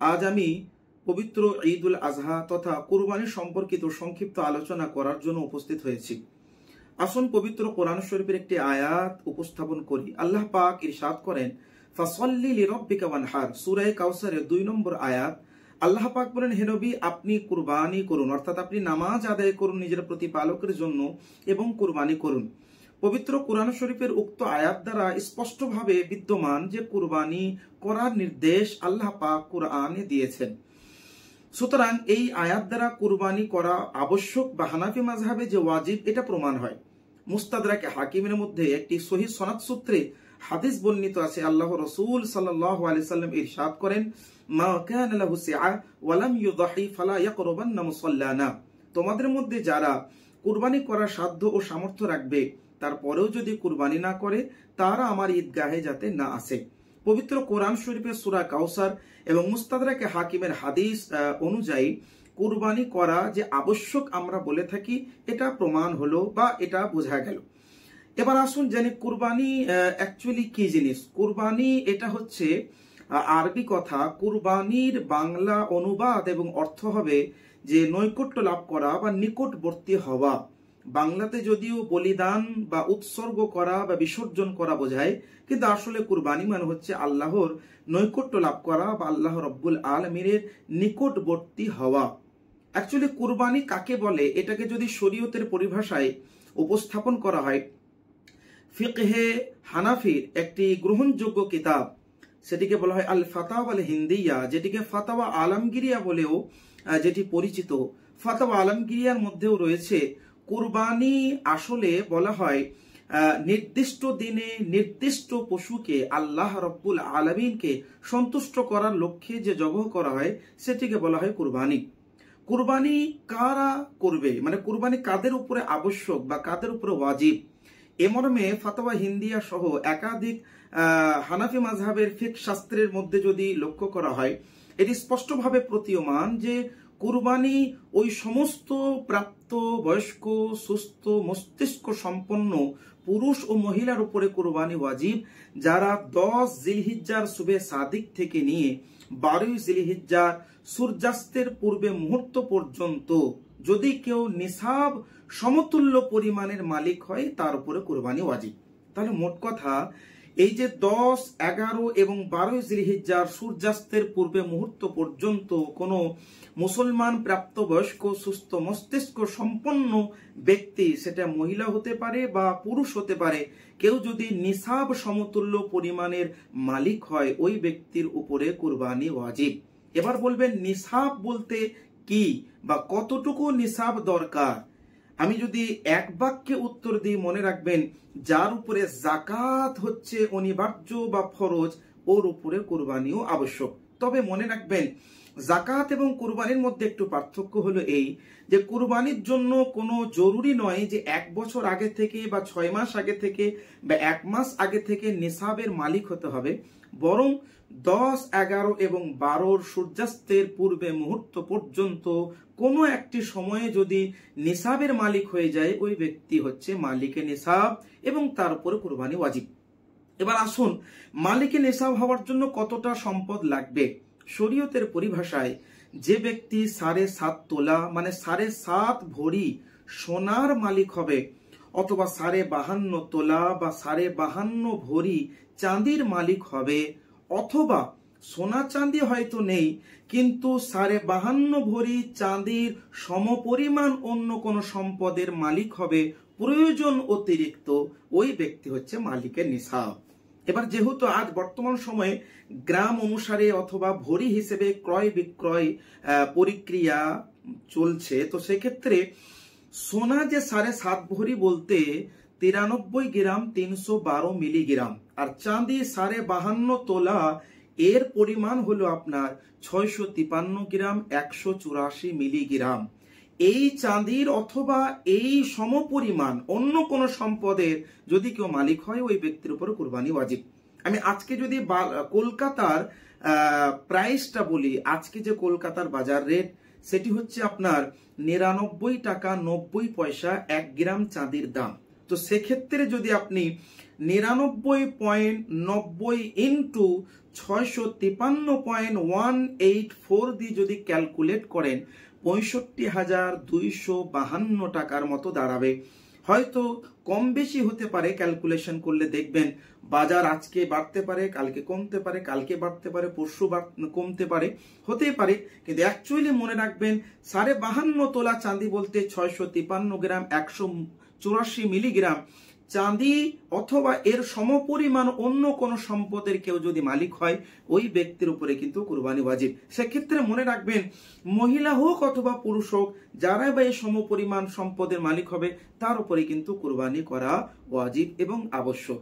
আজ আমি পবিত্র ঈদুল আজহা তথা কুরবানি সম্পর্কিত সংক্ষিপ্ত আলোচনা করার জন্য উপস্থিত হয়েছি। আসুন পবিত্র কোরআন শরীফের একটি আয়াত উপস্থাপন করি। আল্লাহ পাক ইরশাদ করেন, ফাসল্লি লিরাব্বিকা ওয়ানহার, সূরা কাউসারের 2 নম্বর আয়াত। আল্লাহ পাক বলেন, হে নবী, আপনি কুরবানি করুন, অর্থাৎ আপনি নামাজ আদায় করুন নিজের প্রতিপালকের জন্য এবং কুরবানি করুন। পবিত্র কোরআন শরীফের উক্ত আয়াত দ্বারা স্পষ্টভাবে বিদ্যমান যে কুরবানি করার নির্দেশ আল্লাহ পাক কোরআনে দিয়েছেন। সুতরাং এই আয়াত দ্বারা কুরবানি করা আবশ্যক বা হানাফি মাযহাবে যে ওয়াজিব, এটা প্রমাণ হয়। মুস্তাদরাকে হাকিমের মধ্যে একটি সহিহ সনদ সূত্রে হাদিস বর্ণিত আছে। আল্লাহ রাসূল সাল্লাল্লাহু আলাইহি সাল্লাম ইরশাদ করেন, মা কানা লাহু সিআ ওয়া লাম ইউযহি ফালা ইয়াকরবান্না মুসাল্লানা, তোমাদের মধ্যে যারা কুরবানি করার সাধ্য ও সামর্থ্য রাখবে, তারপরেও যদি কুরবানি না করে, তারা আমার ঈদগাহে যাতে না আসে। পবিত্র কোরআন শরীফের সূরা কাউসার এবং মুস্তাদরাকে হাকিমের হাদিস অনুযায়ী কুরবানি করা যে আবশ্যক আমরা বলে থাকি, এটা প্রমাণ হলো বা এটা বোঝা গেল। এবার আসুন জানি কুরবানি অ্যাকচুয়ালি কি জিনিস। কুরবানি এটা হচ্ছে আরবি কথা। কুরবানির বাংলা অনুবাদ এবং অর্থ হবে যে নৈকট্য লাভ করা বা নিকটবর্তী হওয়া। বাংলাতে যদিও বলিদান বা উৎসর্গ করা বা বিসর্জন করা বোঝায়, কিন্তু আসলে কুরবানি মানে হচ্ছে আল্লাহর নৈকট্য লাভ করা বা আল্লাহ রব্বুল আলমিনের নিকটবর্তী হওয়া। অ্যাকচুয়ালি কুরবানি কাকে বলে, এটাকে যদি শরীয়তের পরিভাষায় উপস্থাপন করা হয়, ফিকহে হানাফির একটি গ্রহণযোগ্য কিতাব, সেটিকে বলা হয় আল ফাতাওয়া আল হিন্দিয়া, যেটিকে ফাতাওয়া আলমগিরিয়া বলেও যেটি পরিচিত। ফাতাওয়া আলমগিরিয়ার মধ্যেও রয়েছে কুরবানি আসলে বলা হয় নির্দিষ্ট দিনে নির্দিষ্ট পশুকে আল্লাহ রব্বুল আলামিনকে সন্তুষ্ট করার লক্ষ্যে যে জবাহ করা হয়, সেটিকে বলা হয় কুরবানি। কুরবানি কারা করবে, মানে কুরবানি কাদের উপরে আবশ্যক বা কাদের উপরে ওয়াজিব, এ মর্মে ফাতাওয়া হিন্দিয়া সহ একাধিক হানাফি মাযহাবের ফিকহ শাস্ত্রের মধ্যে যদি লক্ষ্য করা হয়, এটি স্পষ্টভাবে প্রতীয়মান যে কুরবানি ওই সমস্ত প্রাপ্ত বয়স্ক সুস্থ মস্তিষ্ক সম্পন্ন পুরুষ ও মহিলার উপরে কুরবানি ওয়াজিব, যারা 10 জিলহিজ্জার শুবে সাদিক থেকে নিয়ে 12 জিলহিজ্জার সূর্যাস্তের পূর্বে মুহূর্ত পর্যন্ত যদি কেউ নিসাব সমতুল্য পরিমাণের মালিক হয়, তার উপরে কুরবানি ওয়াজিব। তাহলে মোট কথা এই যে 10, 11 এবং 12 জিলহিজ্জার সূর্যাস্তের পূর্বে মুহূর্ত পর্যন্ত কোনো মুসলমান প্রাপ্তবয়স্ক সুস্থ মস্তিষ্ক সম্পন্ন ব্যক্তি, সেটা মহিলা হতে পারে বা পুরুষ হতে পারে, কেউ যদি নিসাব সমতুল্য পরিমাণের মালিক হয়, ওই ব্যক্তির উপরে কুরবানি ওয়াজিব। এবার বলবেন নিসাব বলতে কি বা কতটুকু নিসাব দরকার। আমি যদি এক বাক্যে উত্তর দিই, মনে রাখবেন, যার উপরে যাকাত হচ্ছে অনিবার্য বা ফরজ, ওর উপরে কুরবানিও আবশ্যক। তবে মনে রাখবেন, যাকাত এবং কুরবানির মধ্যে একটু পার্থক্য হলো এই যে কুরবানির জন্য কোনো জরুরি নয় যে 1 বছর আগে থেকে বা 6 মাস আগে থেকে বা 1 মাস আগে থেকে নিসাবের মালিক হতে হবে, বরং 10, 11 এবং 12 সূর্যাস্তের পূর্বে মুহূর্ত পর্যন্ত কোনো একটি সময়ে যদি নিসাবের মালিক হয়ে যায়, ওই ব্যক্তি হচ্ছে মালিকে নিসাব এবং তার উপরে কুরবানি ওয়াজিব। এবার আসুন, মালিকে নিসাব হওয়ার জন্য কতটা সম্পদ লাগবে। শরীয়তের পরিভাষায় যে ব্যক্তি 7.5 তোলা মানে 7.5 ভরি সোনার মালিক হবে, অথবা 52.5 তোলা বা 52.5 ভরি চাঁদির মালিক হবে, অথবা সোনা চাঁদি হয়তো নেই কিন্তু 52.5 ভরি চাঁদির সমপরিমাণ অন্য কোনো সম্পদের মালিক হবে, প্রয়োজন অতিরিক্ত, ওই ব্যক্তি হচ্ছে মালিকের নিসাব। এবার যেহেতু আজ বর্তমান সময়ে গ্রাম অনুসারে অথবা ভরি হিসেবে ক্রয় বিক্রয় প্রক্রিয়া চলছে, তো সেক্ষেত্রে সোনা যে 7.5 ভরি বলতে 93 গ্রাম 312 মিলিগ্রাম, আর চাঁদি 52.5 তোলা এর পরিমাণ হলো আপনার 653 গ্রাম 184 মিলিগ্রাম। এই চাঁদির অথবা এই সমপরিমাণ অন্য কোন সম্পদের যদি কেউ মালিক হয়, ওই ব্যক্তির উপর কুরবানি ওয়াজিব। আমি আজকে যদি কলকাতার প্রাইসটা বলি, আজকে যে কলকাতার বাজার রেট, সেটি হচ্ছে আপনার 99 টাকা 90 পয়সা 1 গ্রাম চাঁদির দাম। তো সেক্ষেত্রে যদি আপনি 99.90 ইন্টু 653.184 দিয়ে যদি ক্যালকুলেট করেন 65,252 টাকার মতো দাঁড়াবে। হয়তো কম বেশি হতে পারে, ক্যালকুলেশন করলে দেখবেন বাজার আজকে বাড়তে পারে, কালকে কমতে পারে, কালকে বাড়তে পারে, পরশু কমতে পারে, হতেই পারে। কিন্তু অ্যাকচুয়ালি মনে রাখবেন 52.5 তোলা চাঁদি বলতে 653 গ্রাম 184 মিলিগ্রাম চাঁদি অথবা এর সমপরিমাণ অন্য কোন সম্পদের কেউ যদি মালিক হয়, ওই ব্যক্তির উপরে কিন্তু কুরবানি ওয়াজিব। সেক্ষেত্রে মনে রাখবেন মহিলা হোক অথবা পুরুষ হোক, যারা বা এই সমপরিমাণ সম্পদের মালিক হবে তার উপরে কিন্তু কুরবানি করা ওয়াজিব এবং আবশ্যক।